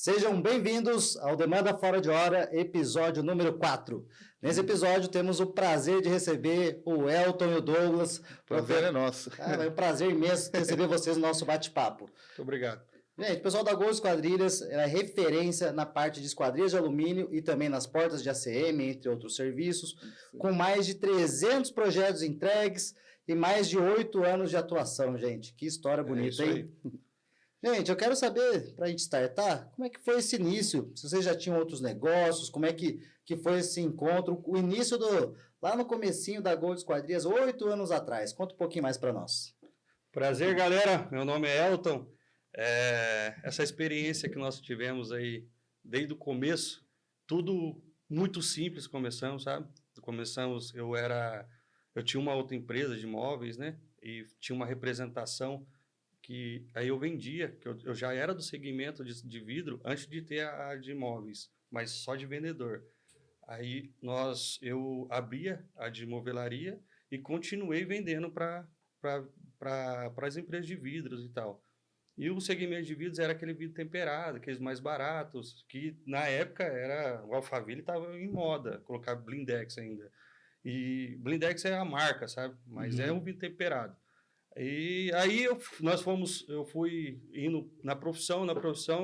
Sejam bem-vindos ao Demanda Fora de Hora, episódio número 4. Nesse episódio temos o prazer de receber o Elton e o Douglas. O prazer é nosso. É um prazer imenso receber vocês no nosso bate-papo. Muito obrigado. Gente, o pessoal da Gol Esquadrilhas é referência na parte de esquadrias de alumínio e também nas portas de ACM, entre outros serviços, com mais de 300 projetos entregues e mais de 8 anos de atuação, gente. Que história bonita, hein? Gente, eu quero saber, para a gente startar, como é que foi esse início? Se vocês já tinham outros negócios, como é que foi esse encontro? O início lá no comecinho da Gol Esquadrias, 8 anos atrás. Conta um pouquinho mais para nós. Prazer, galera. Meu nome é Elton. Essa experiência que nós tivemos aí desde o começo, tudo muito simples começamos, sabe? Começamos, eu tinha uma outra empresa de imóveis, né? E tinha uma representação que aí eu vendia, que eu já era do segmento de vidro antes de ter a de imóveis, mas só de vendedor. Aí eu abria a de movelaria e continuei vendendo para as empresas de vidros e tal. E o segmento de vidros era aquele vidro temperado, aqueles mais baratos, que na época o Alphaville estava em moda, colocar blindex ainda. E blindex é a marca, sabe? Mas é um vidro temperado. E aí eu fui indo na profissão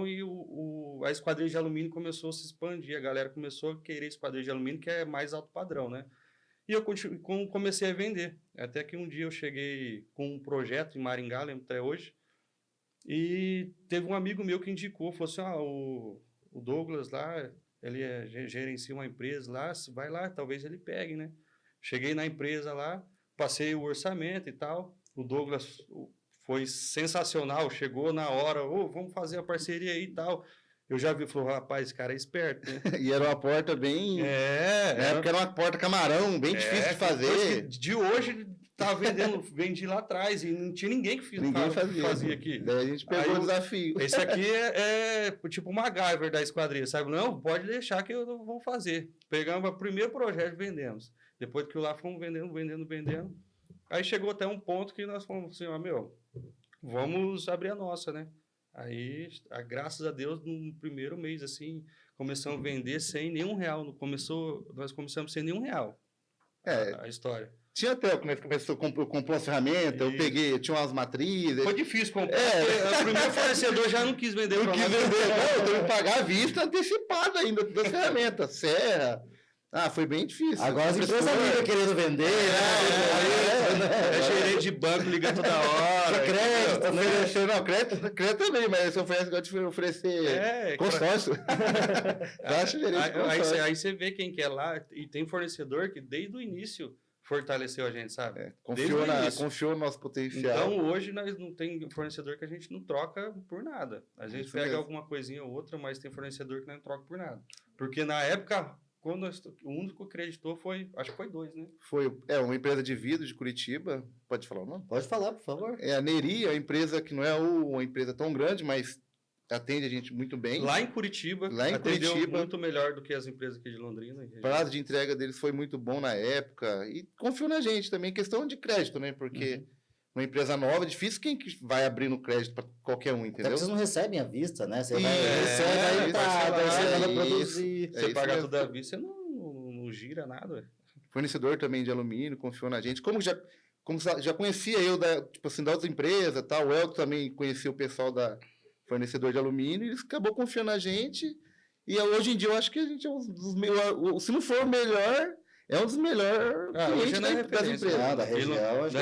e a esquadrilha de alumínio começou a se expandir, a galera começou a querer esquadrilha de alumínio, que é mais alto padrão, né? E eu comecei a vender, até que um dia eu cheguei com um projeto em Maringá, lembro até hoje, e teve um amigo meu que indicou, falou assim, o Douglas lá, ele gerencia uma empresa lá, vai lá, talvez ele pegue, né? Cheguei na empresa lá, passei o orçamento e tal. O Douglas foi sensacional, chegou na hora, vamos fazer a parceria aí e tal. Eu já vi, falou, rapaz, esse cara é esperto, né? E era uma porta bem... Era uma porta camarão, bem difícil de fazer. De hoje, vendi lá atrás, e não tinha ninguém que fazia aqui. Daí a gente pegou o desafio. Esse aqui é tipo uma MacGyver da esquadrilha, sabe? Não, pode deixar que eu vou fazer. Pegamos o primeiro projeto e vendemos. Depois que lá fomos vendendo. Aí chegou até um ponto que nós falamos assim, vamos abrir a nossa, né? Aí, graças a Deus, no primeiro mês, assim, começamos a vender sem nenhum real. Nós começamos sem nenhum real a história. Tinha até, quando começou, comprou as ferramentas, eu tinha umas matrizes. Foi difícil comprar. O primeiro fornecedor já não quis vender. Eu teve que pagar a vista antecipada ainda das ferramentas, serra. Foi bem difícil. Agora as empresas ligam querendo vender, gerente de banco liga toda hora. Crédito também, mas eu gosto de oferecer consórcio. Aí você vê quem quer lá, e tem fornecedor que desde o início fortaleceu a gente, sabe? Confiou no nosso potencial. Então, hoje, nós não tem fornecedor que a gente não troca por nada. Às vezes pega alguma coisinha ou outra, mas tem fornecedor que não troca por nada. Porque na época... o único que acreditou acho que foi 2, né? Foi uma empresa de vidro de Curitiba. Pode falar o nome? Pode falar, por favor. É a Neri, a empresa que não é uma empresa tão grande, mas atende a gente muito bem. Lá em Curitiba, atendeu muito melhor do que as empresas aqui de Londrina. O prazo de entrega deles foi muito bom na época e confiou na gente também, questão de crédito, né? Porque uma empresa nova, é difícil quem vai abrir no crédito para qualquer um, entendeu? Até vocês não recebem à vista, né? Você recebe aí produzir. Você paga tudo à vista, você não gira nada. Fornecedor também de alumínio, confiou na gente. Como já conhecia eu da outra empresa, tal, o Elton também conhecia o pessoal da fornecedor de alumínio, e eles acabou confiando na gente. E hoje em dia eu acho que a gente é um dos melhores, se não for o melhor, é um dos melhores clientes das empresas. Da região, hoje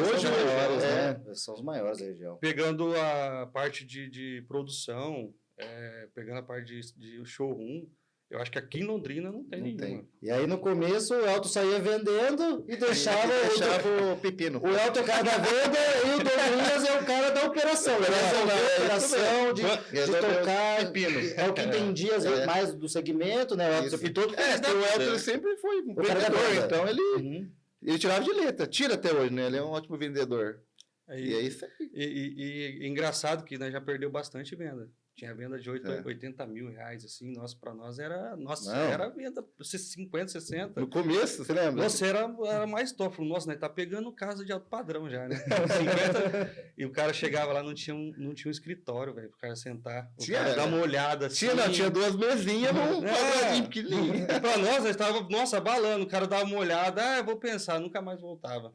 são os maiores da região. Pegando a parte de produção, pegando a parte de showroom, eu acho que aqui em Londrina não tem nenhuma. E aí, no começo, o Elton saía vendendo e deixava o pepino. O Elton é o cara da venda e o Douglas é o cara da operação. Operação de tocar pepino. É o que entendia mais do segmento, né? O Elton sempre foi um vendedor, então ele tirava de letra. Tira até hoje, né? Ele é um ótimo vendedor. E é isso aí. E engraçado que nós já perdeu bastante venda. Tinha venda de 80 mil reais, assim. Nossa, pra nós era... Nossa, Não. era venda 50, 60. No começo, você lembra? Nossa, era mais top. Falei, nossa, né? Tá pegando casa de alto padrão já, né? 50, e o cara chegava lá, não tinha um escritório, velho, pro cara sentar. O cara dar uma olhada assim. Tinha 2 mesinhas num quadradinho pequenininho. Pra nós estava, nossa, abalando. O cara dava uma olhada, eu vou pensar, nunca mais voltava.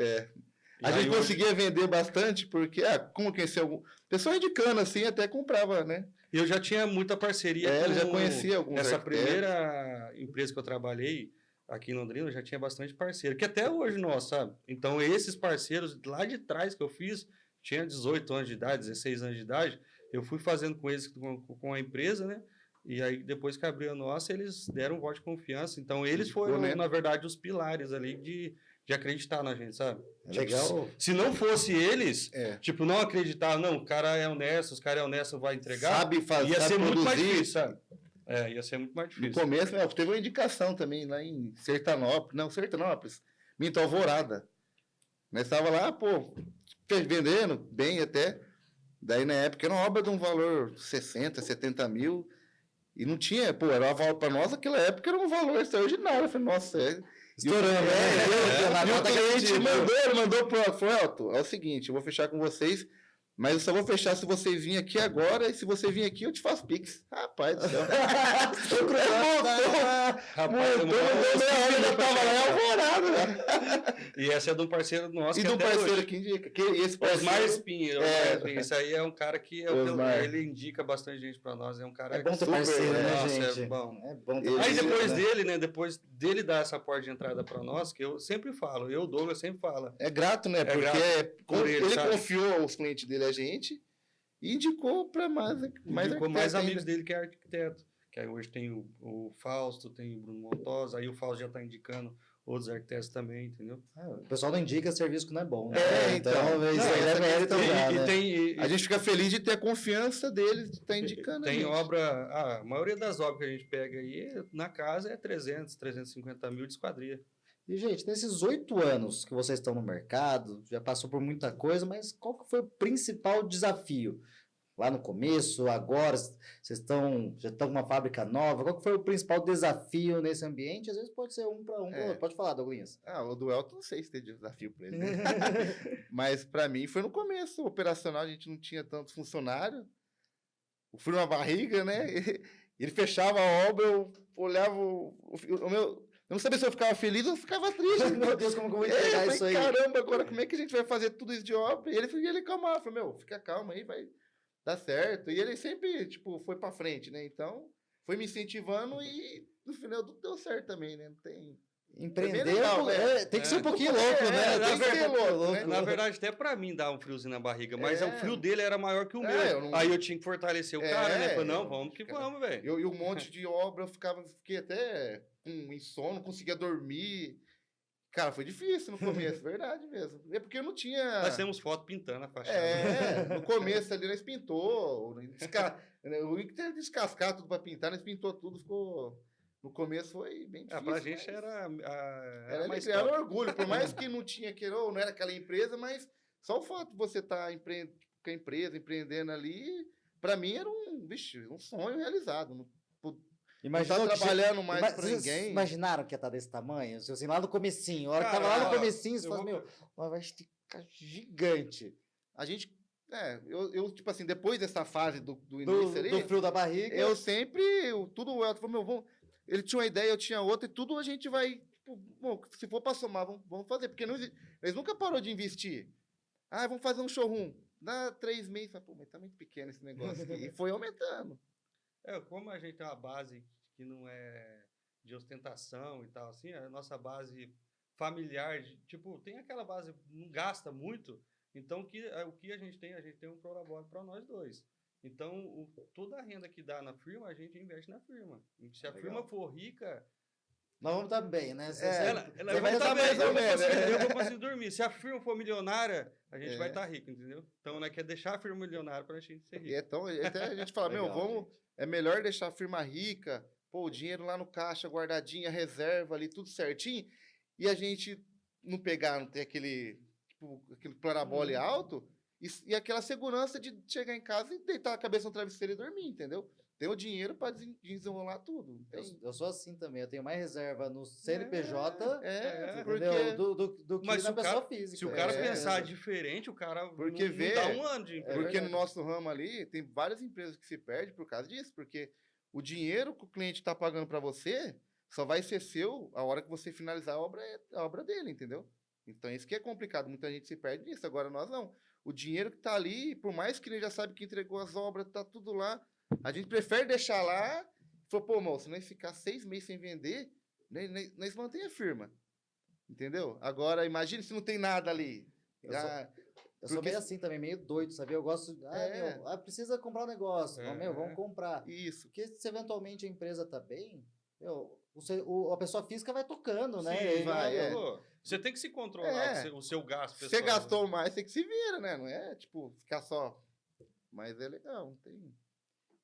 A gente conseguia vender bastante, porque, como conhecia algum... Pessoal indicando, assim, até comprava, né? Eu já tinha muita parceria ele já conhecia alguns essa arquitetos. primeira empresa que eu trabalhei aqui em Londrina, eu já tinha bastante parceiro, que até hoje nós, sabe? Então, esses parceiros lá de trás que eu fiz, tinha 18 anos de idade, 16 anos de idade, eu fui fazendo com eles, com a empresa, né? E aí, depois que abriu a nossa, eles deram um voto de confiança. Então, eles foram, na verdade, os pilares ali de acreditar na gente, sabe? Legal. Tipo, se não fosse eles, tipo, não acreditar, não, o cara é honesto, os caras é honesto, vai entregar, Sabe fazer, ia ser muito mais produzir. difícil, sabe? Ia ser muito mais difícil. No começo, teve uma indicação também lá em Sertanópolis, Minto Alvorada. Nós estava lá, vendendo bem até. Daí, na época, era uma obra de um valor 60, 70 mil. E não tinha, era uma valor para nós, naquela época era um valor extraordinário. Eu falei, nossa, estourando. E o cliente mandou pro Elton, é o seguinte, eu vou fechar com vocês, mas eu só vou fechar se vocês virem aqui agora, e se você vir aqui, eu te faço Pix. Rapaz do céu. Eu tava lá em Alvorada, né? E essa é de um parceiro nosso. E de um parceiro que indica. Esse Osmar Espinho. Esse aí é um cara que ele indica bastante gente pra nós. É um cara bom ter parceiro, né, gente? É bom. É bom ter Aí parceiro, depois né? dele, né? Depois dele dar essa porta de entrada pra nós, que eu sempre falo, Douglas, sempre fala. É grato, né? Porque por ele sabe? confiou os clientes dele a gente e indicou para mais amigos dele que é arquiteto. Que aí hoje tem o Fausto, tem o Bruno Montosa, aí o Fausto já está indicando outros arquitetos também, entendeu? O pessoal não indica serviço que não é bom. Né? Então isso aí é mérito já, né? A gente fica feliz de ter a confiança deles de estar indicando. Tem obra, a maioria das obras que a gente pega aí na casa é 300, 350 mil de esquadria. E, gente, nesses 8 anos que vocês estão no mercado, já passou por muita coisa, mas qual que foi o principal desafio? Lá no começo, agora, vocês já estão com uma fábrica nova, qual que foi o principal desafio nesse ambiente? Às vezes pode ser um para um. Pode falar, Douglas. O do Elton não sei se tem desafio para ele. Né? Mas para mim foi no começo, operacional, a gente não tinha tantos funcionários. O frio na barriga, né? Ele fechava a obra, eu olhava o meu... Eu não sabia se eu ficava feliz ou eu ficava triste. Meu Deus, como que eu vou entregar isso aí? Caramba, agora como é que a gente vai fazer tudo isso de obra? E ele calmava, falou, fica calma aí, vai dar certo. E ele sempre, foi pra frente, né? Então, foi me incentivando e no final tudo deu certo também, né? Não tem... Empreender legal, tem que ser um pouquinho louco, né? Tem que ser louco, né? Na verdade, até pra mim dá um friozinho na barriga, mas o frio dele era maior que o meu. Aí eu tinha que fortalecer o cara, né? Falei, não, vamos que vamos, velho. E um monte de obra, fiquei até com insônia, não conseguia dormir. Cara, foi difícil no começo, verdade mesmo. É porque eu não tinha... Nós temos foto pintando a fachada. No começo ali nós pintou. O Inter descascar tudo pra pintar, nós pintou tudo, ficou... No começo foi bem difícil. Pra gente era mais era um orgulho, por mais que não tinha não era aquela empresa, mas só o fato de você estar com a empresa, empreendendo ali, pra mim era um sonho realizado. Não tá trabalhando mais pra ninguém. Vocês imaginaram que ia estar desse tamanho? Assim, lá no comecinho. A hora que tava lá no comecinho, você fala, vai ficar gigante. A gente... eu depois dessa fase do início ali... Do frio da barriga. Eu sempre... Tudo o Elton falou, ele tinha uma ideia, eu tinha outra, e tudo a gente vai... se for para somar, vamos fazer. Porque eles nunca parou de investir. Vamos fazer um showroom. Dá 3 meses. Mas tá muito pequeno esse negócio aqui. E foi aumentando. Como a gente tem uma base que não é de ostentação e tal, assim, a nossa base familiar, tem aquela base, não gasta muito, então o que a gente tem um prolabore para nós dois. Então, toda a renda que dá na firma, a gente investe na firma. Se a firma for rica... Nós vamos estar bem, né? Ela vai estar bem, eu vou conseguir dormir. Se a firma for milionária, a gente vai estar rico, entendeu? Então, nós quer deixar a firma milionária para a gente ser rico. Então, até a gente fala, é melhor deixar a firma rica, o dinheiro lá no caixa, guardadinho, a reserva ali, tudo certinho, e a gente não ter aquele parabole alto, E aquela segurança de chegar em casa e deitar a cabeça no travesseiro e dormir, entendeu? Tem o dinheiro para desenrolar tudo. Eu sou assim também, eu tenho mais reserva no CNPJ, porque... entendeu? Do que Mas na se o pessoa cara- física. Se o cara É, pensar certeza. diferente, o cara Porque não vê- dá um ano de empresa. Porque no verdade. nosso ramo ali, tem várias empresas que se perdem por causa disso, porque o dinheiro que o cliente está pagando para você só vai ser seu a hora que você finalizar a obra dele, entendeu? Então, isso que é complicado. Muita gente se perde nisso. Agora, nós não. O dinheiro que está ali, por mais que ele já sabe que entregou as obras, tá tudo lá, a gente prefere deixar lá e falar, pô, moço, nós ficar 6 meses sem vender, nós mantém a firma. Entendeu? Agora, imagine se não tem nada ali. Eu sou- Ah, Eu sou porque- meio assim também, meio doido, sabe? Eu gosto. É. Precisa comprar um negócio. É. Meu, vamos comprar. isso. Porque se eventualmente a empresa tá bem, meu, a pessoa física vai tocando, né? Sim, E aí vai, é. Pô, você tem que se controlar É. o seu gasto Se pessoal. você gastou mais, você que se vira, né? Não é, tipo, ficar só... Mas é legal, não tem...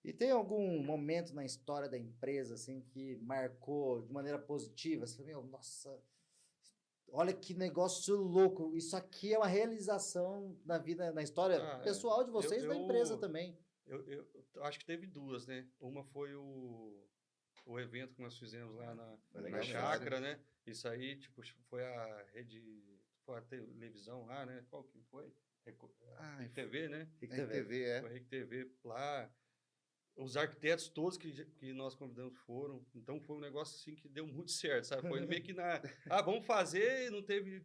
E tem algum momento na história da empresa, assim, que marcou de maneira positiva? Você fala, meu, nossa, olha que negócio louco. Isso aqui é uma realização na vida, na história Ah, é. pessoal de vocês e da empresa também. Eu acho que teve duas, né? Uma foi o evento que nós fizemos lá Foi na legal, chácara, né? Isso aí, tipo, foi a rede, foi a televisão lá, né? Qual que foi? Ai, TV, né? Tem que a ter ver. TV, é. Foi a Rede TV lá. Os arquitetos todos que nós convidamos foram. Então foi um negócio assim que deu muito certo, sabe? Foi meio que na. Ah, vamos fazer, e não teve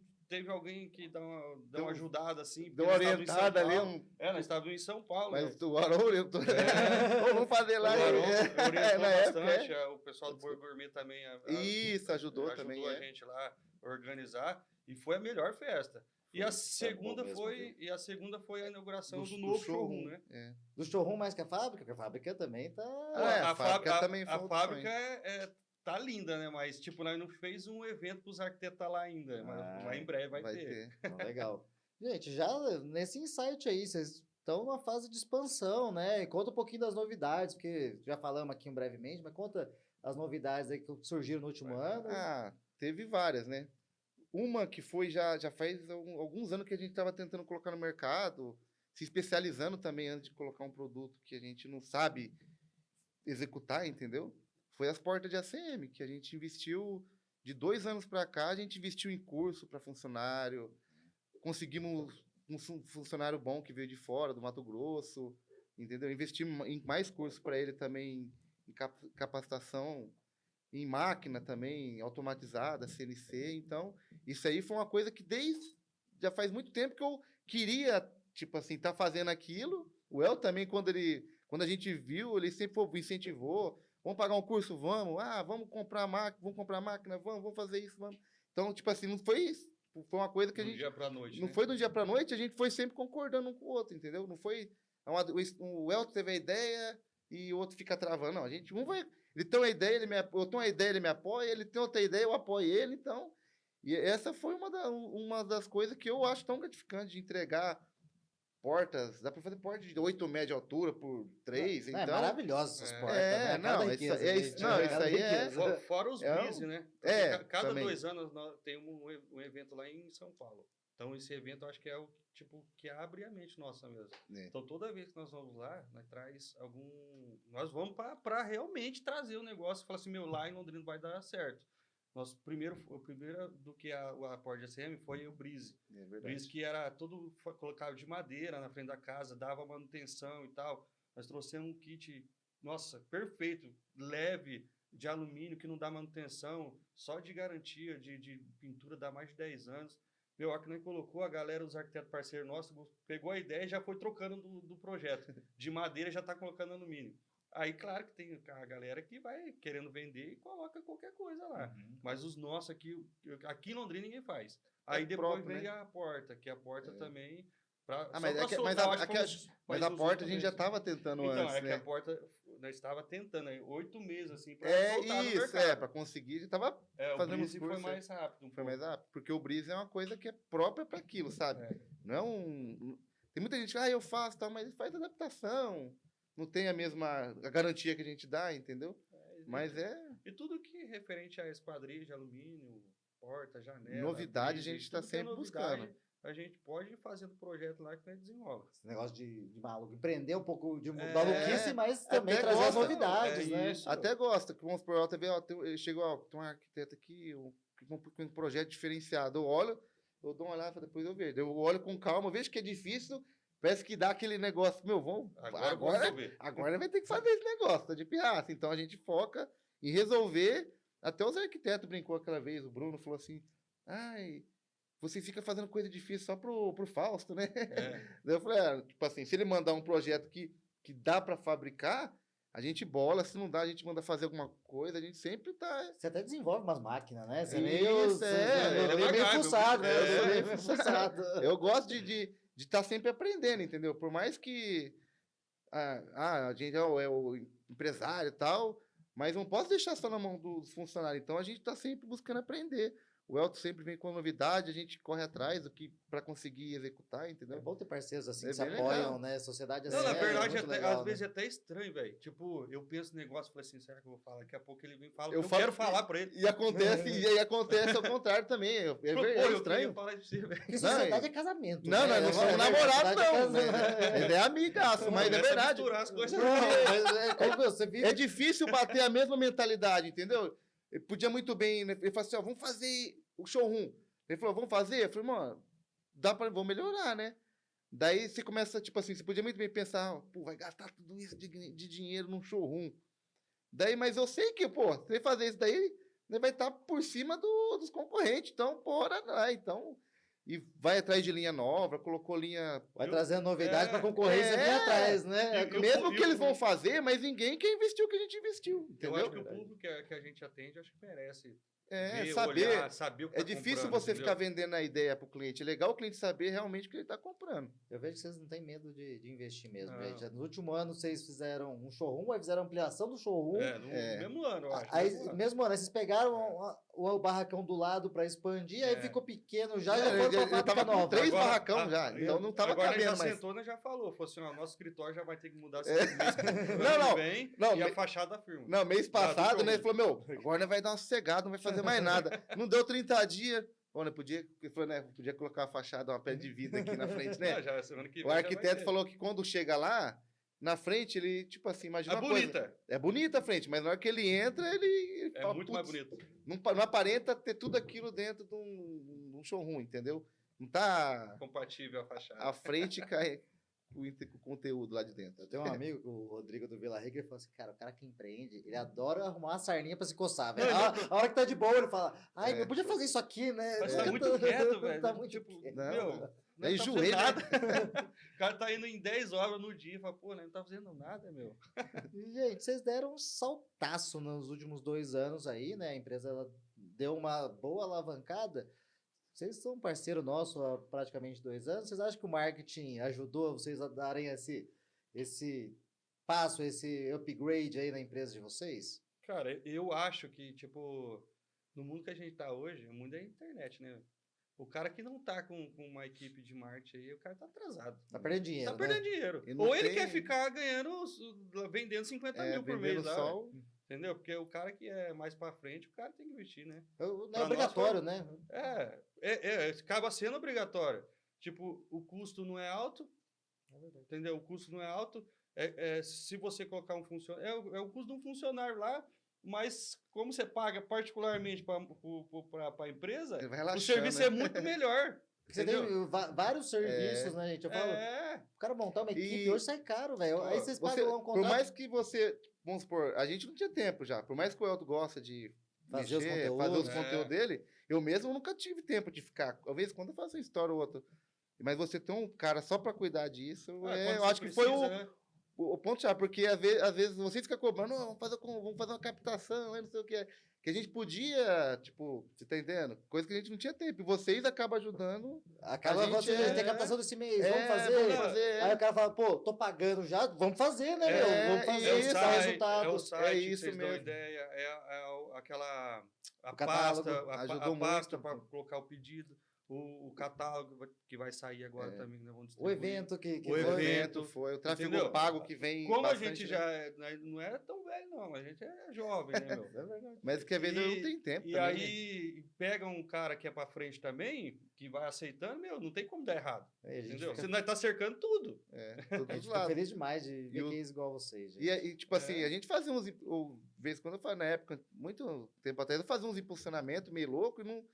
alguém que dá uma ajudada assim. Deu porque nós estávamos em São orientada ali, Paulo. Nós estávamos em São Paulo. mas né? o Arão orientou. Vamos fazer lá. O Arão É, orientou na época, bastante, o pessoal do Boi Gourmet também Isso, ajudou também, a é. gente lá a organizar e foi a melhor festa. E a segunda mesmo, foi a inauguração do Do novo showroom, showroom, né? É. Do showroom mais que a fábrica, porque a fábrica também tá. É, a fábrica também foi a outro fábrica tá linda, né? Mas, tipo, nós não fez um evento para os arquitetos tá lá ainda. Mas em breve vai ter. Então, legal. Gente, já nesse insight aí, vocês estão numa fase de expansão, né? E conta um pouquinho das novidades, porque já falamos aqui brevemente, mas conta as novidades aí que surgiram no último ano. Ah, teve várias, né? Uma que foi já faz alguns anos que a gente estava tentando colocar no mercado, se especializando também antes de colocar um produto que a gente não sabe executar, entendeu? Foi as portas de ACM, que a gente investiu de 2 anos para cá, a gente investiu em curso para funcionário, conseguimos um funcionário bom que veio de fora, do Mato Grosso, entendeu? Investimos em mais curso para ele também, em capacitação, em máquina também, automatizada, CNC. Então, isso aí foi uma coisa que já faz muito tempo que eu queria, tipo assim, tá fazendo aquilo. O El também, quando a gente viu, ele sempre incentivou. Vamos pagar um curso? Vamos. Ah, vamos comprar máquina, vamos fazer isso, vamos. Então, tipo assim, não foi isso. Foi uma coisa que a Do gente... dia pra noite, Não né? foi do dia para noite, a gente foi sempre concordando um com o outro, entendeu? Não foi... O El teve a ideia e o outro fica travando. Não, a gente... Ele tem uma ideia, eu tenho uma ideia, ele me apoia, ele tem outra ideia, eu apoio ele, então... E essa foi uma das coisas que eu acho tão gratificante de entregar portas. Dá para fazer portas de 8 metros de altura por 3, então... É maravilhosa essas portas, É, né? não, Cada isso riqueza, é- gente, não, né? isso Cada aí é- riqueza. Fora os É um- BIS, né? Cada também. 2 anos nós tem um evento lá em São Paulo. Então, esse evento eu acho que é o tipo que abre a mente nossa mesmo. É. Então, toda vez que nós vamos lá, nós traz nós vamos para realmente trazer o negócio e falar assim, meu, lá em Londrina vai dar certo. O primeiro do que a Porta de ACM foi o Breeze. É verdade. Breeze que era todo colocado de madeira na frente da casa, dava manutenção e tal. Nós trouxemos um kit, nossa, perfeito, leve, de alumínio, que não dá manutenção, só de garantia, de pintura, dá mais de 10 anos. Meu, a hora que nós colocou, a galera, os arquitetos parceiros nossos, pegou a ideia e já foi trocando do projeto. De madeira já está colocando alumínio. Aí, claro que tem a galera que vai querendo vender e coloca qualquer coisa lá. Mas os nossos aqui em Londrina ninguém faz. Aí depois próprio, veio né? a porta, que a porta também... Mas a porta a gente já estava tentando então, antes, é que né? a porta, nós estava tentando, 8 meses, assim, para É voltar no isso, mercado. para conseguir, a gente tava O fazendo Breeze uns foi cursos, mais rápido. foi mais rápido, porque o Breeze é uma coisa que é própria para aquilo, sabe? Não é tem muita gente que eu faço, tal, mas faz adaptação, não tem a garantia que a gente dá, entendeu? Mas E tudo que referente a esquadrilha de alumínio, porta, janela... novidade, a Breeze, gente está tudo que é sempre novidade, buscando. a gente pode ir fazendo projeto lá que nós desenvolve. Esse negócio de maluco. Empreender um pouco de É, maluquice, mas também até trazer as gosta. novidades, É né? isso. Até gosta, que vamos supor, ó, TV, ó, chegou, ó, tem um arquiteto aqui, com um projeto diferenciado. Eu olho, eu dou uma olhada, depois eu vejo. Eu olho com calma, vejo que é difícil, parece que dá aquele negócio, meu, vamos, Vamos resolver. agora vai ter que fazer esse negócio, tá de pirraça. Então a gente foca em resolver. Até os arquitetos brincou aquela vez, o Bruno falou assim, ai, você fica fazendo coisa difícil só pro Fausto, né? É. Daí eu falei, tipo assim, se ele mandar um projeto que dá para fabricar, a gente bola, se não dá, a gente manda fazer alguma coisa, a gente sempre tá... Você até desenvolve umas máquinas, né? Você é Isso, meio, é. você Ele é meio MacGyver, fuçado, né? é. Eu sou meio fuçado. Eu gosto de estar sempre aprendendo, entendeu? Por mais que a gente é o empresário e tal, mas não posso deixar só na mão dos funcionários. Então a gente está sempre buscando aprender. O Elton sempre vem com novidade, a gente corre atrás do que para conseguir executar, É entendeu? bom ter parceiros assim É que se bem apoiam, legal. né? Sociedade Não, assim. na verdade, muito até, legal, às vezes né? é até estranho, velho. Tipo, eu penso no negócio e falo assim, será que eu vou falar? Daqui a pouco ele vem e fala, Eu eu falo quero que- falar pra ele. E acontece ao contrário também. É Pô, eu estranho. queria falar isso pra você, velho. Porque sociedade é casamento. Não, né? nós não somos namorados, não. Mas Ele é amigaço, mas é Começa a verdade. misturar as coisas. Não, mas é como você vive. É difícil bater a mesma mentalidade, entendeu? Ele podia muito bem, né? Ele falou assim, ó, vamos fazer o showroom. Ele falou, vamos fazer? Eu falei, mano, vamos melhorar, né? Daí você começa, tipo assim, você podia muito bem pensar, pô, vai gastar tudo isso de dinheiro num showroom. Daí, mas eu sei que, pô, se ele fazer isso daí, ele vai estar por cima dos concorrentes. Então, bora lá, então... E vai atrás de linha nova, colocou linha... Vai trazendo novidade para a concorrência é. vir atrás, né? Eu- Mesmo que eles vão fazer, mas ninguém quer investir o que a gente investiu, Eu entendeu? acho que o público que a gente atende, acho que merece ver, saber. olhar, saber o que É tá difícil comprando, você entendeu? ficar vendendo a ideia pro cliente. É legal o cliente saber realmente o que ele está comprando. Eu vejo que vocês não têm medo de investir mesmo, Não. gente. No último ano vocês fizeram um showroom, aí fizeram ampliação do showroom. No mesmo ano, eu acho. Aí, mesmo ano. mesmo ano, aí vocês pegaram o barracão do lado para expandir, aí É. ficou pequeno já, já Eu foram pra tava fábrica com nova. 3 Agora- barracão já, então não tava agora cabendo ele já mais. sentou, né, já falou. Falou assim, ó, nosso escritório já vai ter que mudar esse mês. Não, Vem, não, e a me- fachada da firma. Não, mês Já do passado, né, showroom. ele falou, meu, agora nós vai dar uma sossegada, não vai fazer mais nada. Não deu 30 dias. Bom, né, ele falou, né, podia colocar a fachada, uma pé de vida aqui na frente, né? Não, já, semana que vem O já vai arquiteto ter. falou que quando chega lá, na frente, ele, tipo assim, imagina É uma coisa. bonita. É bonita a frente, mas na hora que ele entra, ele É fala, muito mais "Putz, bonito. não aparenta ter tudo aquilo dentro de um showroom, entendeu? Não tá Compatível a fachada. à frente cai com o conteúdo lá de dentro. Eu tenho um amigo, o Rodrigo do Vila Rica, ele falou assim, cara, o cara que empreende, ele adora arrumar uma sarninha pra se coçar, velho. Não, A hora que tá de boa, ele fala, ai, É. eu podia fazer isso aqui, né? Mas Eu tá tô- muito quieto, velho. Tá muito Tipo, quieto. Não, meu, não. não É tá enjoei, fazendo né? nada. O cara tá indo em 10 horas no dia e fala, pô, né, não tá fazendo nada, meu. Gente, vocês deram um saltaço nos últimos 2 anos aí, né? A empresa ela deu uma boa alavancada. Vocês são parceiro nosso há praticamente 2 anos. Vocês acham que o marketing ajudou vocês a darem esse passo, esse upgrade aí na empresa de vocês? Cara, eu acho que, tipo, no mundo que a gente tá hoje, o mundo é a internet, né? O cara que não tá com uma equipe de marketing aí, o cara tá atrasado. Tá perdendo dinheiro, Tá perdendo dinheiro. E não Ou ele tem- quer ficar ganhando, vendendo 50 mil por mês vendendo lá, só velho. Entendeu? Porque o cara que é mais pra frente, o cara tem que investir, né? Não Pra é nós obrigatório, né? Acaba sendo obrigatório. Tipo, o custo não é alto, entendeu? O custo não é alto. Se você colocar um funcionário... É o custo de um funcionário lá, mas como você paga particularmente para a empresa, Ele vai o relaxando, serviço né? é muito melhor. Porque você tem vários serviços, né, gente? Eu falo, o cara montar uma equipe E- hoje sai caro, velho. Aí vocês Você- pagam lá um por contrato. mais que você, vamos supor, a gente não tinha tempo já, por mais que o Elton gosta de Fazer os mexer, conteúdos. fazer os É. conteúdos dele, eu mesmo nunca tive tempo de ficar. Às vezes, quando eu faço uma história ou outra, mas você tem um cara só para cuidar disso, Quando eu você acho que foi precisa, né? o ponto-chave, porque às vezes você fica cobrando, "Não, vamos fazer uma captação, não sei o que é. Que a gente podia, tipo, você tá entendendo? Coisa que a gente não tinha tempo. E vocês acabam ajudando. Acaba a gente você tem captação desse mês, vamos fazer. Vamos fazer. Aí o cara fala, pô, tô pagando já, vamos fazer, né, É, meu? Vamos fazer, é o isso, dá site, resultado. É o site, isso vocês dão mesmo. ideia, aquela a O catálogo pasta, ajudou a pasta muito. para colocar o pedido. o catálogo que vai sair agora também, né? Vamos O distribuir. evento que O foi, evento, foi o tráfego entendeu? pago que vem Como a bastante, gente né? já não é tão velho, não. A gente é jovem, né, meu? É verdade. Mas que às vezes não tem tempo E também, né? aí pega um cara que é pra frente também, que vai aceitando, meu, não tem como dar errado. Aí a gente Entendeu? fica, Você nós tá cercando tudo. Todos a os gente fica lados. feliz demais de ver o- quem é igual a vocês, gente. E tipo assim, a gente fazia uns, vez quando eu falei na época, muito tempo atrás, eu fazia uns impulsionamentos meio louco e não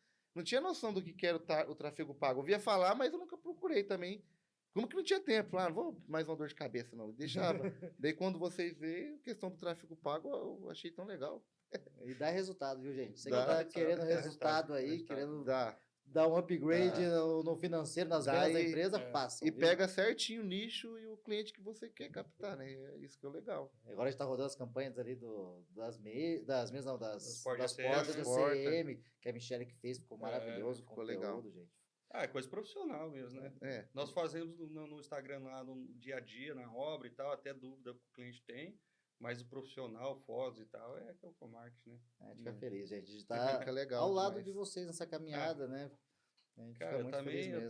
tinha noção do que era o tráfego pago. Eu ouvia falar, mas eu nunca procurei também. Como que não tinha tempo? Ah, vou mais uma dor de cabeça, não. Deixava. Daí quando vocês veem, a questão do tráfego pago, eu achei tão legal. E dá resultado, viu, gente? Você que Dá tá resultado, querendo dá resultado aí, resultado. querendo Dá. dar um upgrade Dá. no financeiro, nas Dá vendas da e- empresa, é. façam. E viu? pega certinho o nicho e o cliente que você quer captar, né? É isso que é o legal. Agora a gente tá rodando as campanhas ali das mesas, não, Das portas das de portas da porta. CM, que a Michelle que fez, ficou maravilhoso, ficou conteúdo, legal. gente. Ah, é coisa profissional mesmo, né? É. Nós fazemos no Instagram lá, no dia a dia, na obra e tal, até dúvida que o cliente tem, mas o profissional, fotos e tal, é que é o marketing, né? A gente fica feliz, gente. A gente tá Fica legal ao lado demais. de vocês nessa caminhada, né? A gente Cara, fica eu muito feliz também,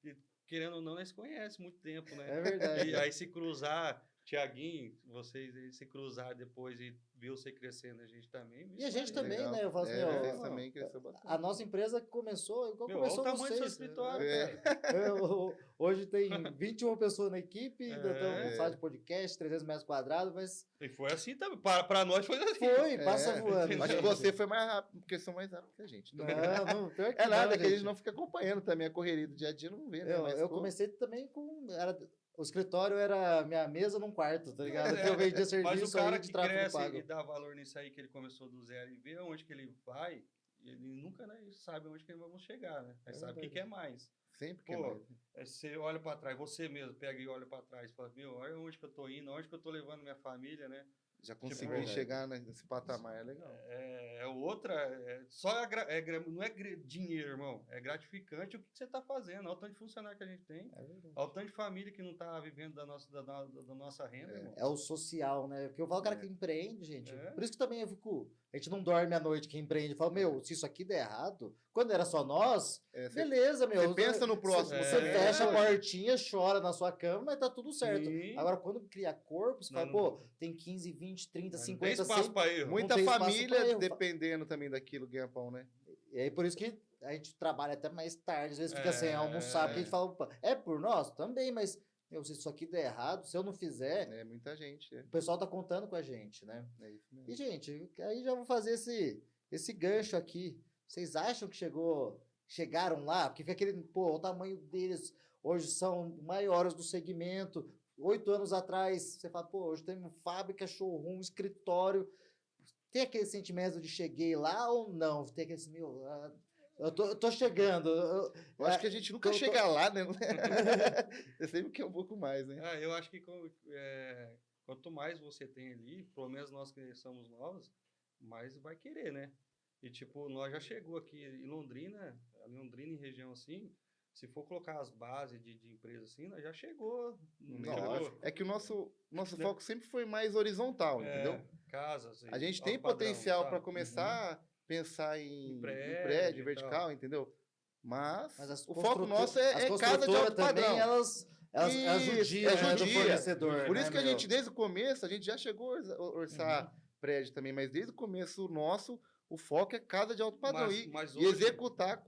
mesmo. querendo ou não, nós conhecemos muito tempo, né? É verdade. E aí se cruzar, Tiaguinho, vocês aí se cruzar depois e ver você crescendo, a gente também. E a gente Maria. também, Legal. né? Eu falo assim, Vocês ó, também cresceu bastante. a nossa empresa começou igual Meu, olha o começou tamanho do seu vocês. escritório, É. cara. Hoje tem 21 pessoas na equipe, ainda estamos É. com sala de podcast, 300 metros quadrados, mas E foi assim também. Para nós foi assim. foi, passa É. voando. Acho que gente. você foi mais rápido, porque são mais rápido que a gente. Não, pior que É nada, não, que a gente gente. não fica acompanhando também a correria do dia a dia, não vê, né? Mas, Eu pô, comecei também com... o escritório era minha mesa num quarto, tá ligado? Que eu vendia Mas serviço o cara aí de que tráfego cresce pago. e dá valor nisso aí que ele começou do zero e vê onde que ele vai, ele nunca, né, sabe onde que vamos chegar, né? Ele sabe o que verdade. quer mais. sempre que é Pô, mais. Você olha para trás, você mesmo pega e olha para trás e fala, meu, olha onde que eu tô indo, onde que eu tô levando minha família, né? Já consegui verdade. chegar nesse patamar, é legal. É outra, não é dinheiro, irmão, é gratificante o que você tá fazendo, olha o tanto de funcionário que a gente tem, É verdade. olha o tanto de família que não tá vivendo da nossa renda, irmão. É o social, né? Porque eu falo, cara que empreende, gente. É. Por isso que também eu fico. A gente não dorme à noite que empreende. Fala, meu, se isso aqui der errado, quando era só nós, É, você beleza, meu. você pensa no próximo, Você É. fecha a portinha, chora na sua cama, mas tá tudo certo. Sim. Agora, quando cria corpo, você fala, Não, pô, tem 15, 20, 30, Não tem 50, espaço 100. para erro. muita tem espaço pra família erro. dependendo também daquilo, ganha pão, né? E aí, por isso que a gente trabalha até mais tarde, às vezes fica É. sem almoçar, porque a gente fala, opa, é por nós? Também, mas, meu, se isso aqui der errado, se eu não fizer, É muita gente, o pessoal tá contando com a gente, né? é isso mesmo. E, gente, aí já vou fazer esse gancho aqui. Vocês acham que chegaram lá? Porque fica aquele, pô, o tamanho deles hoje são maiores do segmento. 8 anos atrás, você fala, pô, hoje temos fábrica, showroom, escritório. Tem aquele sentimento de cheguei lá ou não? Tem aquele, meu, eu tô chegando. Eu acho que a gente nunca tô- chega lá, né? Eu sempre quer um pouco mais, né? Eu acho que quanto mais você tem ali, pelo menos nós que somos novos, mais vai querer, né? E tipo, nós já chegou aqui em Londrina e região assim, se for colocar as bases de empresa assim, nós já chegou. Lógico. É que o nosso Né? foco sempre foi mais horizontal, entendeu? Casas. A gente alto tem padrão, potencial sabe? para começar a pensar em prédio prédio e vertical, entendeu? Mas, Mas as o foco construtor- nosso as é casa de construtoras alto também, padrão. elas Isso, judiam, é né, do judia. fornecedor. Por né, isso que a meu? gente, desde o começo, a gente já chegou a orçar prédio também, mas desde o começo, o foco é casa de alto padrão Mas e hoje- executar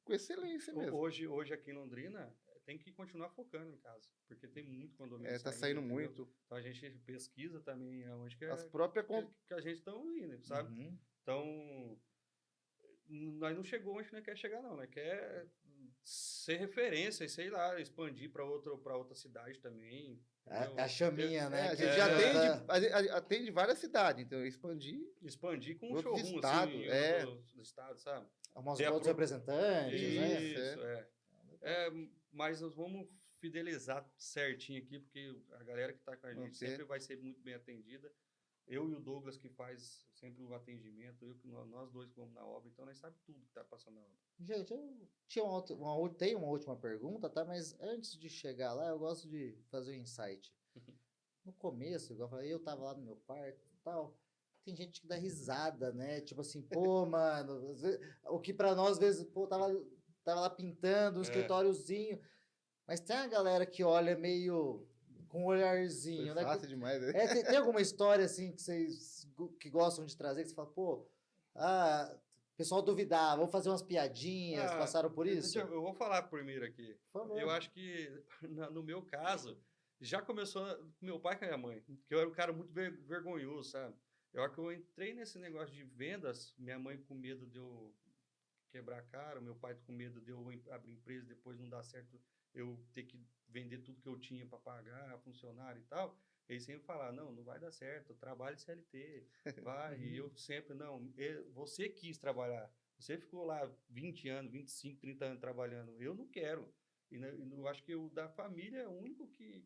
com excelência mesmo. Hoje aqui em Londrina, tem que continuar focando em casa, porque tem muito condomínio Tá saindo entendeu? muito. Então a gente pesquisa também onde que, As próprias... que a gente está indo, sabe? Uhum. Então, nós não chegou onde nós quer chegar, não. Nós quer ser referência e, sei lá, expandir para outra cidade também. entendeu? A chaminha, né? a que gente já tá- atende várias cidades, então expandir... Expandir com um Outros showroom, estados, assim, é. em outros estados, sabe? Umas Tem a outros pro- representantes, né? Isso, mas nós vamos fidelizar certinho aqui, porque a galera que está com a gente Manter. sempre vai ser muito bem atendida. Eu e o Douglas que faz sempre o atendimento, nós dois que vamos na obra, então nós sabemos tudo que está passando na obra. Gente, eu tinha tenho uma última pergunta, tá? Mas antes de chegar lá, eu gosto de fazer um insight. No começo, igual eu falei, eu tava lá no meu quarto e tal. Tem gente que dá risada, né? Tipo assim, pô, mano, o que pra nós, às vezes, pô, tava tava lá pintando um escritóriozinho. Mas tem a galera que olha meio com um olharzinho, Foi né? fácil demais, né? Tem alguma história assim que vocês que gostam de trazer, que você fala, pô, o pessoal duvidava, vamos fazer umas piadinhas, passaram por isso? Eu vou falar primeiro aqui. Por favor. Eu acho que, no meu caso, já começou com meu pai e com a minha mãe, que eu era um cara muito vergonhoso, sabe? Eu acho que eu entrei nesse negócio de vendas, minha mãe com medo de eu quebrar a cara, meu pai com medo de eu abrir empresa, depois não dar certo, eu ter que vender tudo que eu tinha para pagar funcionário e tal. Eles sempre falaram, não vai dar certo, trabalhe CLT, vai. E eu sempre, não, você quis trabalhar, você ficou lá 20 anos, 25, 30 anos trabalhando, eu não quero. E eu acho que o da família, o único que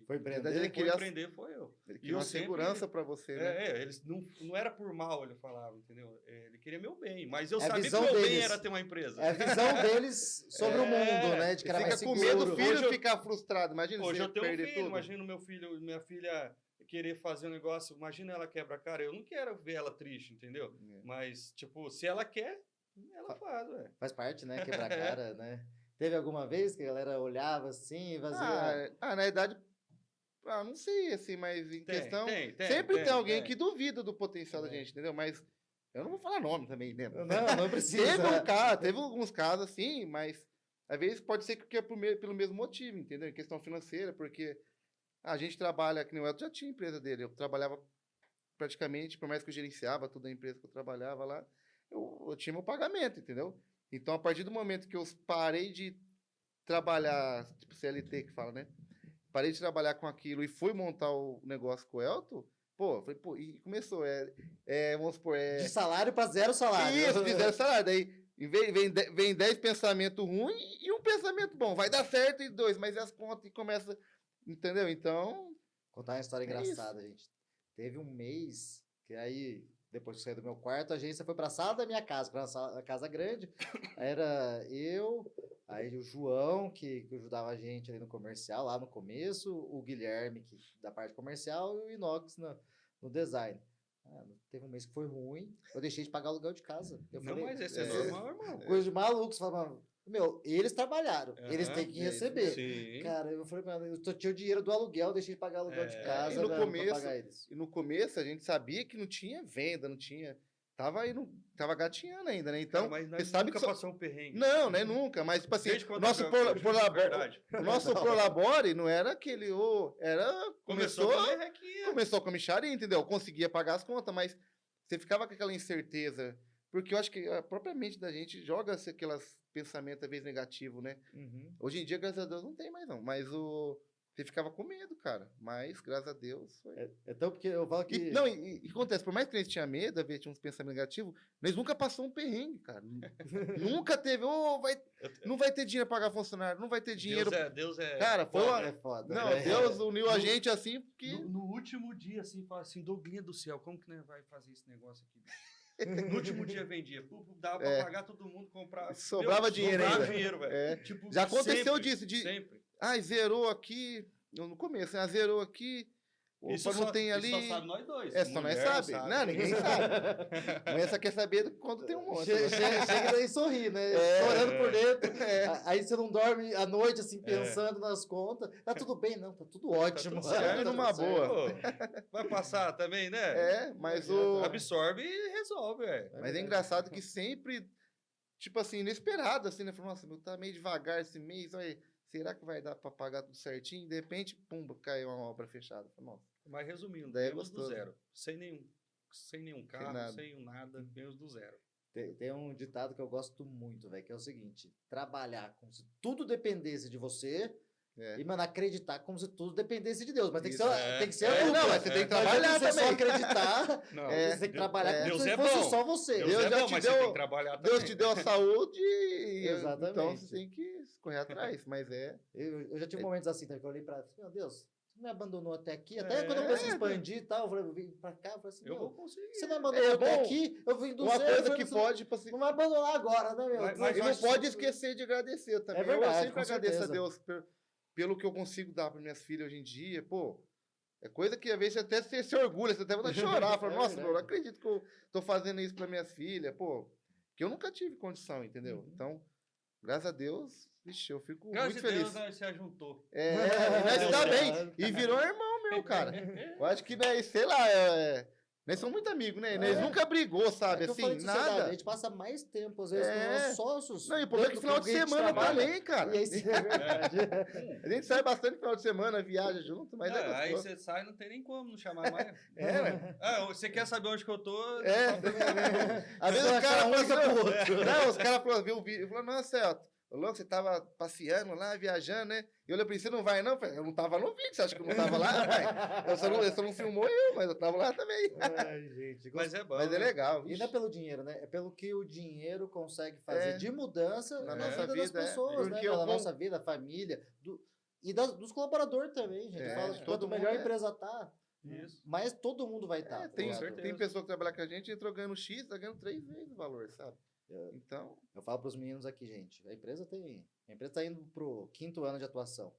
Foi empreender? Ele queria empreender foi eu. Ele E queria uma segurança para você, né? eles não era por mal, ele falava, entendeu? Ele queria meu bem, mas eu É a sabia que visão meu bem deles. era ter uma empresa. É a visão deles sobre o mundo, né? De que era Fica mais com seguro. medo do filho Hoje eu- ficar frustrado. Imagina Hoje você eu tenho um perder filho, tudo. imagina minha filha querer fazer um negócio, imagina ela quebra a cara, eu não quero ver ela triste, entendeu? É. Mas, tipo, se ela quer, ela faz, ué. Faz parte, né? Quebrar a cara, né? Teve alguma vez que a galera olhava assim e vazia? Na verdade, não sei, assim, mas em questão... Tem, sempre tem alguém que duvida do potencial da gente, entendeu? Mas eu não vou falar nome também, né? Não precisa. Teve alguns casos assim, mas às vezes pode ser que é pelo mesmo motivo, entendeu? Em questão financeira, porque a gente trabalha, que nem o Elton já tinha empresa dele, eu trabalhava praticamente, por mais que eu gerenciava toda a empresa que eu trabalhava lá, eu tinha meu pagamento, entendeu? Então, a partir do momento que eu parei de trabalhar, tipo CLT que fala, né? Parei de trabalhar com aquilo e fui montar o negócio com o Elton, eu falei, e começou, vamos supor, De salário para zero salário. Isso, de zero salário. Daí vem 10 pensamentos ruins e um pensamento bom. Vai dar certo e 2, mas e as contas e começa, entendeu? Então... Contar uma história engraçada, gente. Teve um mês que aí, depois que eu saí do meu quarto, a agência foi para a sala da minha casa, para uma casa grande. Era eu, aí o João, que ajudava a gente ali no comercial, lá no começo, o Guilherme, da parte comercial, e o Inox no design. Teve um mês que foi ruim, eu deixei de pagar o aluguel de casa. Eu falei, Mas esse é normal, irmão. coisa de maluco, você fala, eles trabalharam, eles têm que receber. Sim. Cara, eu falei, mano, eu tinha o dinheiro do aluguel, deixei de pagar o aluguel de casa e no pra começo, pagar eles. E no começo a gente sabia que não tinha venda, não tinha... Tava gatinhando ainda, né? Então, mas você sabe nunca que... passou um perrengue. Não, né? Nunca. Mas, tipo assim, Desde o quando nosso verdade. Prolabore não era aquele... Começou com merrequinha. Começou com a micharia, entendeu? Conseguia pagar as contas, mas você ficava com aquela incerteza. Porque eu acho que a própria mente da gente joga aqueles pensamentos, às vezes, negativos, né? Uhum. Hoje em dia, graças a Deus, não tem mais, não. Mas você ficava com medo, cara. Mas, graças a Deus, foi... Então, porque eu falo que... E acontece, por mais que a gente tinha medo, às vezes tinha uns pensamentos negativos, nós nunca passou um perrengue, cara. Nunca teve, não vai ter dinheiro para pagar funcionário, não vai ter dinheiro... Deus é... Cara, foi uma... É foda. Não, né? Deus uniu a gente assim, porque... No último dia, assim, fala assim, Douglinha do céu, como que nós vai fazer esse negócio aqui, bicho? No último dia vendia. Dava pra pagar todo mundo, comprar... Sobrava dinheiro ainda. Sobrava dinheiro, velho. É. Tipo, Já aconteceu sempre, disso, Sempre. Zerou aqui, no começo, zerou aqui, Isso não tem ali... Isso só sabe nós dois. Só nós sabe. Não, ninguém sabe. Mulher só quer saber quando tem um monte. Chega daí e sorri, né? Chorando por dentro. Aí você não dorme à noite, assim, pensando nas contas. Tá tudo bem? Não, tá tudo ótimo. Tá tudo certo, numa boa. Pô, vai passar também, né? Mas Absorve e resolve, velho. Mas é engraçado que sempre, tipo assim, inesperado, assim, né? Falei, nossa, meu, tá meio devagar esse mês, olha, será que vai dar pra pagar tudo certinho? De repente, pumba, caiu uma obra fechada. Falei, nossa. Mas resumindo, Daí é viemos do gostoso. zero. Sem nenhum carro, sem nada, viemos do zero. Tem um ditado que eu gosto muito, velho, que é o seguinte: trabalhar como se tudo dependesse de você e, mano, acreditar como se tudo dependesse de Deus. Mas tem que ser a dupla. Não, mas você tem que trabalhar também. Só acreditar, Não, você tem que trabalhar como Deus se é fosse bom. só você. Deus Deus é já bom, te mas deu- você tem que trabalhar também. Deus te deu a saúde, Exatamente. então você tem que correr atrás, mas Eu já tive momentos assim, que eu olhei pra meu Deus, você me abandonou até aqui, até quando eu comecei a expandir e tal, eu falei, eu vim pra cá, eu falei assim, Eu vou conseguir. você me abandonou até aqui, eu vim do uma zero, coisa que pode, tipo assim, não me abandonar agora, né, meu? Mas e não acho pode esquecer de agradecer também. É verdade, eu sempre com agradeço certeza. a Deus pelo que eu consigo dar para minhas filhas hoje em dia, pô. É coisa que às vezes até você se orgulha, você até vai chorar, fala, nossa, verdade. meu, não acredito que eu tô fazendo isso para minhas filhas, pô. Que eu nunca tive condição, entendeu? Então, graças a Deus, vixe, eu fico Graças muito a feliz. Deus, nós se ajuntou. Nós Deu está certo. bem. E virou irmão meu, cara. Eu acho que, né, sei lá, nós somos muito amigos, né? Nós nunca brigou, sabe? É que eu falei Assim, de sociedade, a nada. gente passa mais tempo, às vezes, com É. nossos sócios. Não, e o problema é que dentro final do de que a gente semana trabalha. também, cara. E aí, sim, é verdade. A gente sai bastante final de semana, viaja junto, mas é Aí gostoso. você sai, não tem nem como não chamar mais. Ué. Ah, você quer saber onde que eu tô? É. Às vezes os caras falam pro outro. Não, os caras falaram, viu o vídeo. Falaram, nossa, Celto, ô louco, você tava passeando lá, viajando, né? E eu olhei pra ele, você não vai não? Eu falei, eu não tava no vídeo, você acha que eu não tava lá? Pai? Eu só não filmou eu, mas eu tava lá também. Ai, gente. Mas é bom. Mas é né? legal. E não é pelo dinheiro, né? É pelo que o dinheiro consegue fazer É. de mudança Na na nossa vida das vida, é. pessoas, né? Porque eu Na com- nossa vida, família, dos colaboradores também, gente. É, Fala que todo quanto mundo melhor a é. empresa tá, Isso. mais todo mundo vai estar. Tem certeza. pessoa que trabalha com a gente, entrou ganhando X, tá ganhando 3 vezes o valor, sabe? Então, Eu falo para os meninos aqui, gente, a empresa está indo pro 5º ano de atuação.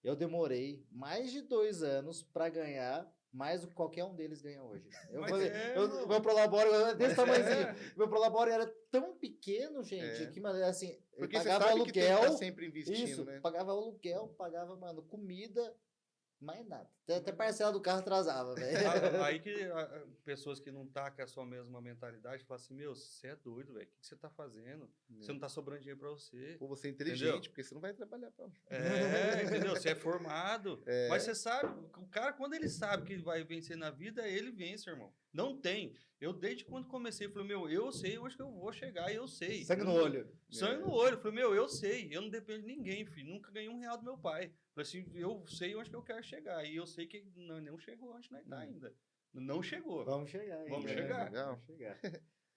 Eu demorei mais de 2 anos para ganhar mais do que qualquer um deles ganha hoje. Mas é, mano. Meu prolabório era desse Mas tamanhozinho. é. Meu prolabório era tão pequeno, gente, É. que mano, assim, eu porque você pagava sabe que tem que aluguel, estar sempre investindo, isso, né? pagava aluguel, pagava, mano, comida, mais nada. Até parcela do carro atrasava, velho. Aí que pessoas que não tá com a sua mesma mentalidade falam assim, meu, você é doido, velho. O que você tá fazendo? Você não tá sobrando dinheiro pra você. Ou você é inteligente, Entendeu? porque você não vai trabalhar pra... Entendeu? Você é formado. Mas você sabe, o cara, quando ele sabe que vai vencer na vida, ele vence, irmão. Não tem. Eu, desde quando comecei, falei, meu, eu sei onde que eu vou chegar, eu sei. Sangue no olho. Sangue no olho. Falei, meu, eu sei. Eu não dependo de ninguém, filho. Nunca ganhei R$1 do meu pai. Falei assim, eu sei onde que eu quero chegar. E eu sei que não chegou onde nós tá ainda. Não chegou. Vamos chegar. Vamos ainda, né? chegar. Legal. Vamos chegar.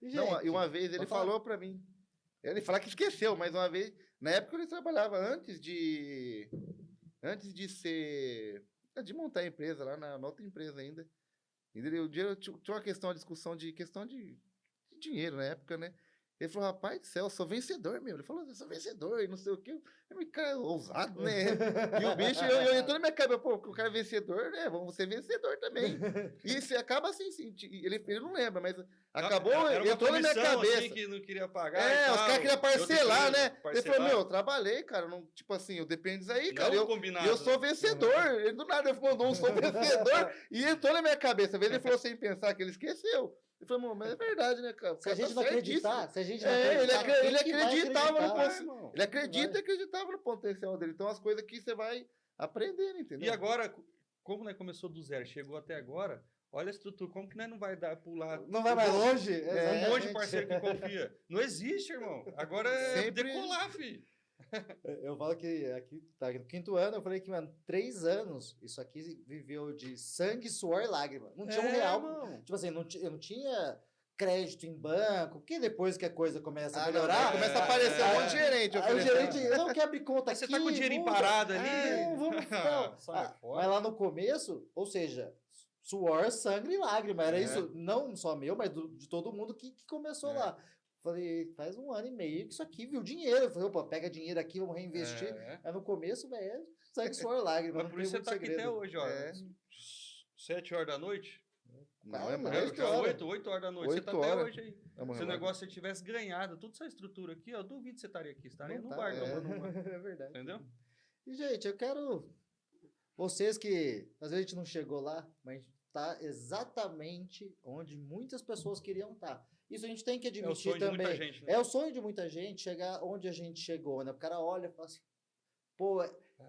E, Não, gente, e uma vez ele pode falar. falou pra mim. Ele falou que esqueceu, mas uma vez, na época ele trabalhava antes de ser, de montar a empresa lá na outra empresa ainda. E um dia eu tinha uma discussão de dinheiro na época, né? Ele falou, rapaz do céu, eu sou vencedor, meu. Ele falou, eu sou vencedor e não sei o quê. Eu me cara ousado, né? E o bicho, eu entrou na minha cabeça, pô, o cara é vencedor, né? Vamos ser vencedor também. E você acaba assim, ele não lembra, mas acabou, Era uma entrou na minha comissão, cabeça. assim, que não queria pagar. É, e os tal. caras queriam parcelar, né? Ele Parcelar. falou, meu, eu trabalhei, cara. Não, tipo assim, eu dependo disso aí, cara. Não Eu combinado. sou vencedor. Ele do nada ele mandou um sou vencedor. E entrou na minha cabeça. Às vezes ele falou sem pensar que ele esqueceu. Ele falou, mano, mas é verdade, né, cara? O Se a cara gente tá não certíssimo. acreditar, se a gente não Ele acreditar, ele quem que vai acreditava no acreditar? potencial. Ele acredita e acreditava no potencial dele. Então, as coisas que você vai aprendendo, entendeu? E agora, como nós começou do zero, chegou até agora, olha a estrutura, como que nós não vai dar, pular... Não vai mais longe? Um monte de Exatamente. parceiro que confia. Não existe, irmão. Agora é Sempre- decolar, filho. Eu falo que aqui tá no 5º ano, eu falei que, mano, 3 anos, isso aqui viveu de sangue, suor e lágrima. Não tinha um real. irmão. Tipo assim, eu não tinha crédito em banco, que depois que a coisa começa a Não, melhorar... começa a aparecer um monte de gerente. Aí o oferecendo. gerente, não quer abrir conta Aí aqui. você tá com o dinheirinho muda. parado ali. Não, vamos... Não. Sai fora. Mas lá no começo, ou seja, suor, sangue e lágrima. Era É. isso, não só meu, mas de todo mundo que começou É. lá. Falei, faz 1 ano e meio que isso aqui viu dinheiro. Eu falei, opa, pega dinheiro aqui, vamos reinvestir. É. Aí no começo, velho, sangue, suor, lágrima. Mas não por tem isso você muito tá aqui segredo. até hoje, ó. É. 7 horas da noite? Não, é Mais mais. de hora. 8 horas da noite. Você 8 tá até horas. hoje aí. Vamos Se o lá. negócio você tivesse ganhado toda essa estrutura aqui, ó, eu duvido que você estaria aqui. Estaria Não no tá, bar é. tomando uma. É verdade. Entendeu? E, gente, eu quero... Vocês que... Às vezes a gente não chegou lá, mas a gente tá exatamente onde muitas pessoas queriam estar. Isso a gente tem que É o admitir sonho de também. muita gente, né? É o sonho de muita gente chegar onde a gente chegou, né? O cara olha e fala assim, pô,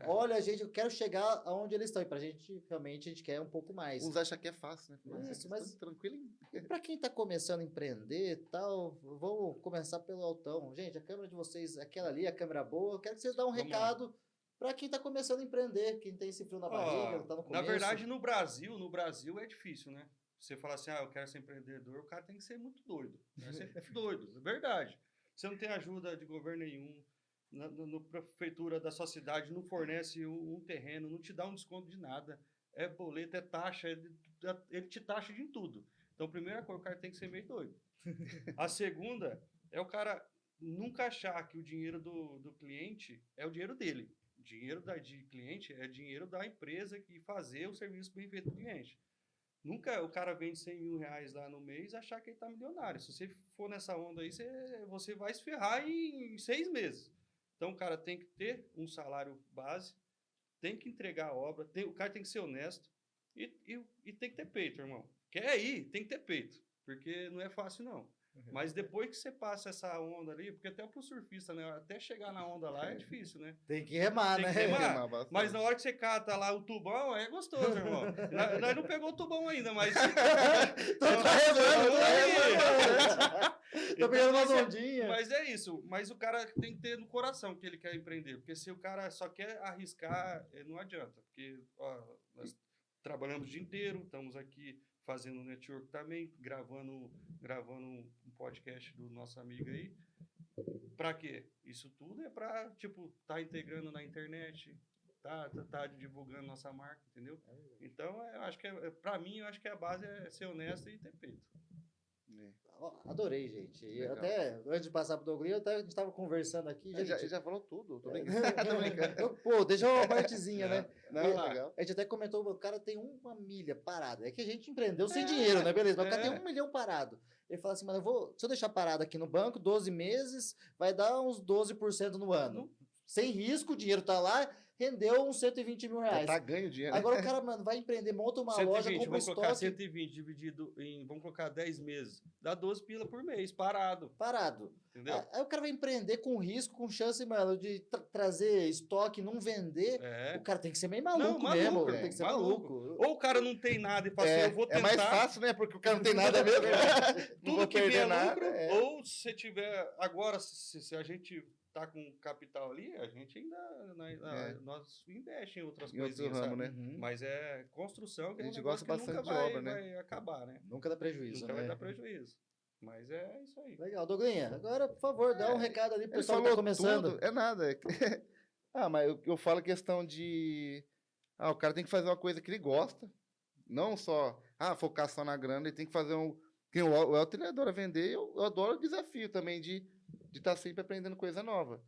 olha, gente, eu quero chegar aonde eles estão. E pra gente, realmente, a gente quer um pouco mais. Uns acham que é fácil, né? Nossa, Isso, vocês mas- estão tranquilo. Pra quem tá começando a empreender e tal, vamos começar pelo altão. Gente, a câmera de vocês, aquela ali, a câmera boa, eu quero que vocês dêem um Vamos recado pra quem tá começando a empreender, quem tem esse frio na barriga, tá no começo. Na verdade, no Brasil é difícil, né? Você falar assim, eu quero ser empreendedor, o cara tem que ser muito doido. Tem que ser doido, é verdade. Você não tem ajuda de governo nenhum, na prefeitura da sua cidade não fornece um terreno, não te dá um desconto de nada. É boleto, é taxa, ele te taxa de tudo. Então, a primeira coisa, o cara tem que ser meio doido. A segunda é o cara nunca achar que o dinheiro do cliente é o dinheiro dele. O dinheiro de cliente é dinheiro da empresa que fazer o serviço bem feito do cliente. Nunca o cara vende 100 mil reais lá no mês e achar que ele tá milionário. Se você for nessa onda aí, você vai se ferrar em 6 meses. Então, o cara tem que ter um salário base, tem que entregar a obra, o cara tem que ser honesto e tem que ter peito, irmão. Quer ir, tem que ter peito, porque não é fácil, não. Mas depois que você passa essa onda ali, porque até pro surfista, né? Até chegar na onda lá é difícil, né? Tem que remar, Tem né? que remar. bastante. Mas na hora que você cata lá o tubão, é gostoso, irmão. Nós não pegou o tubão ainda, mas... Tô remando, tô pegando umas ondinhas. Mas é isso. Mas o cara tem que ter no coração que ele quer empreender. Porque se o cara só quer arriscar, não adianta. Porque ó, nós trabalhamos o dia inteiro, estamos aqui fazendo network também, gravando um podcast do nosso amigo aí. Pra quê? Isso tudo é pra, tipo, tá integrando na internet, tá divulgando nossa marca, entendeu? Então, eu acho que, pra mim, eu acho que a base é ser honesto e ter peito. Adorei, gente. E Legal. até, antes de passar pro Douglas, a gente estava conversando aqui. Gente, Já falou tudo. Tô brincando. Tô brincando. Pô, deixa uma partezinha, né? Não, E, legal. a gente até comentou, o cara tem 1 milha parada. É que a gente empreendeu sem dinheiro, né? Beleza, mas o cara tem 1 milhão parado. Ele fala assim, mano, se eu deixar parado aqui no banco, 12 meses, vai dar uns 12% no ano. Sem risco, o dinheiro tá lá, rendeu uns 120 mil reais. Tá ganho dinheiro. Né? Agora o cara, mano, vai empreender, monta uma loja, compra vamos colocar estoque. 120 dividido em, vamos colocar 10 meses, dá 12 pila por mês, parado, Parado. entendeu? Aí o cara vai empreender com risco, com chance, mano, de trazer estoque, não vender. É. O cara tem que ser meio maluco, Não, mesmo. maluco, Tem que ser maluco. maluco. Ou o cara não tem nada e fala assim, eu vou tentar. É mais fácil, né? Porque o cara não tem nada mesmo. Não Tudo vou que vier perder nada. lucro, É. ou se tiver... Agora, se a gente tá com capital ali, a gente ainda... Nós investe em outras Em outro coisinhas, ramo, sabe? né? Uhum. Mas é construção que A é um gente negócio gosta que nunca bastante de obra, né? vai acabar, né? Nunca dá prejuízo, Nunca né? vai dar prejuízo. Mas é isso aí. Legal, Douglinha. Agora, por favor, dá um recado ali pro Ele pessoal que falou tá começando. tudo. É nada. Mas eu falo questão de... o cara tem que fazer uma coisa que ele gosta. Não só... focar só na grana. Ele tem que fazer um... O Elton, ele adora vender. Eu adoro o desafio também de estar sempre aprendendo coisa nova.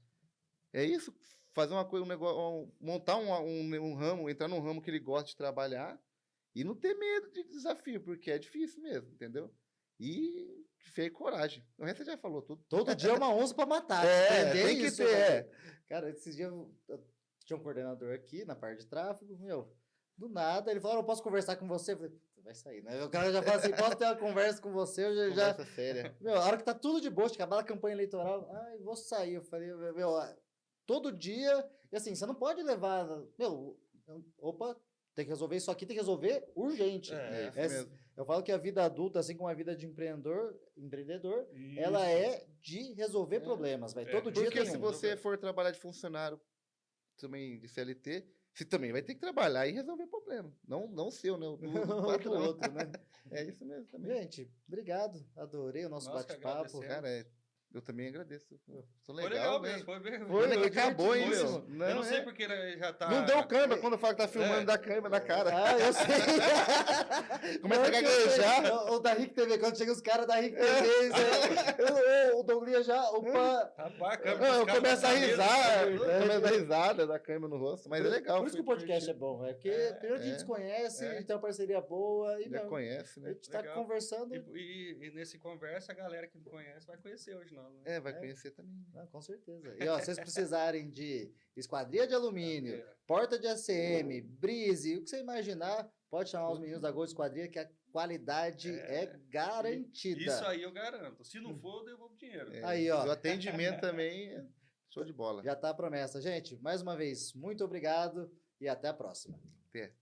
É isso. Fazer uma coisa, um negócio... Montar um ramo, entrar num ramo que ele gosta de trabalhar e não ter medo de desafio, porque é difícil mesmo, entendeu? E fé e coragem. O resto você já falou tudo. Todo dia é uma onça pra matar. Tem que isso, ter. Cara, esses dias eu tinha um coordenador aqui na parte de tráfego, do nada, ele falou, eu posso conversar com você? Eu falei, vai sair, né? O cara já fala assim, posso ter uma conversa com você? Eu já... Conversa séria. A hora que tá tudo de boa, de acabar a campanha eleitoral, eu vou sair. Eu falei, todo dia, e assim, você não pode levar, tem que resolver isso aqui, tem que resolver urgente. É, isso mesmo. Eu falo que a vida adulta, assim como a vida de empreendedor, Isso. ela é de resolver problemas, vai. Todo dia Porque tem se um. você for trabalhar de funcionário, também de CLT, você também vai ter que trabalhar e resolver problema. Não seu, né? Do patrão. outro, né? É isso mesmo também. Gente, obrigado. Adorei o nosso Nós que bate-papo. agradecemos. Cara, eu também agradeço. Sou Foi legal, legal mesmo, foi bem. Foi, né, que acabou, hein, divertidíssimo. meu? Eu não sei porque ele já tá... Não deu câmera quando fala que tá filmando da câmera na cara. Eu sei. Começa a Não, gaguejar. O da Rick TV, quando chega os caras da Rick TV, o Douglas já, opa. Rapaz, Eu começo a risar, começo a dar risada da câmera no rosto, mas é legal. Por isso que o podcast é bom, porque primeiro a gente se conhece, a gente tem uma parceria boa e Já conhece, a né? gente tá Legal. conversando. E nesse conversa, a galera que não conhece vai conhecer hoje nós, né? Vai conhecer também. Com certeza. E ó, se vocês precisarem de esquadria de alumínio, porta de ACM, brise, o que você imaginar, pode chamar os meninos da Gol Esquadria, que a qualidade é garantida. Isso aí eu garanto. Se não for, eu devolvo dinheiro. Aí, ó. O atendimento também é show de bola. Já tá a promessa. Gente, mais uma vez, muito obrigado e até a próxima. Até.